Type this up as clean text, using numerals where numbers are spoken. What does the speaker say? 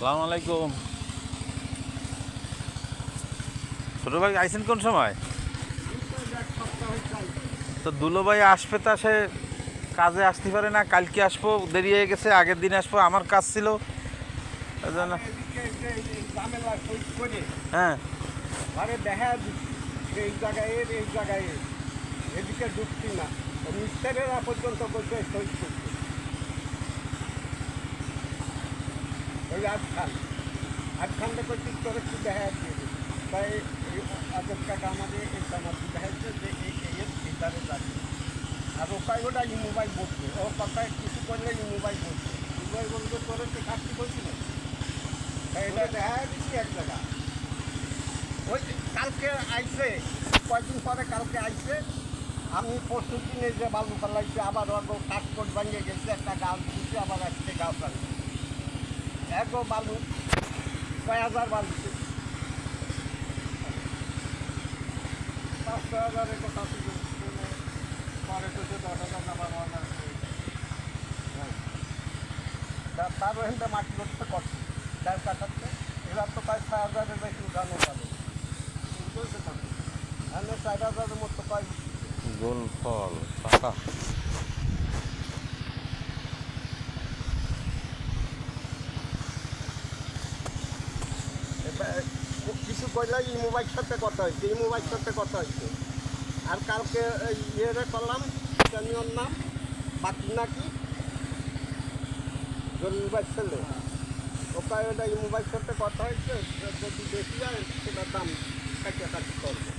সালাম আলাইকুম। ছোটো ভাই আইসেন কোন সময়? তো দুলো ভাই আসবে, তা সে কাজে আসতে পারে না। কালকে আসবো, দেরি হয়ে গেছে, আগের দিন আসবো, আমার কাজ ছিল। হ্যাঁ, আরে দেখা এই জায়গায় এই জায়গায় এদিকে ঢুকছি না, মিস্ত্রেরা পর্যন্ত বলছে সই করছে ওই আটখানটা করছি তোর একটু দেখা দিয়ে তাই আগের টাকা আমাদের এই সমাধি দেখাচ্ছে যে এই ভিতরে যাচ্ছে আর ওটাই ওটা এই মোবাইল বলছে ও কথায় কিছু করলে এই মোবাইল বলছে মোবাইল বলতে তোর একটু কাটতে বলছিল এটা দেখা দিচ্ছি এক জায়গা ওই কালকে আইসে কয়েকদিন পরে কালকে আইসে আমি পরশু দিনে যে বালু পাল্লাইছে আবার ওর কাঠকোট ভাঙিয়ে গেছে একটা গাছ দিচ্ছে আবার আসছে গাছ আনছে এগো বালু ৬,০০০ বালুছে ৫-৬,০০০ কথা ছিল পরে তো ১০,০০০ নাম্বার তার ওখানটা মাটি করতে করছে ডাল কাটাচ্ছে এবার তো প্রায় ৬,০০০-এর বেশি উঠানো যাবে চলছে থাকে আমি ৪,০০০-এর মতো পাই গোল ফল টাকা। কিছু করলে এই মোবাইল সাথে কথা হয়েছে এই মোবাইল সাথে কথা হয়েছে আর কালকে ইয়েরে করলাম স্থানীয়র নাম বাকি নাকি জরুরিবাই ছেলে ওটা এই মোবাইল সাথে কথা হয়েছে যদি বেশি যায় সেটা দাম কাটিয়ে কাটি করবে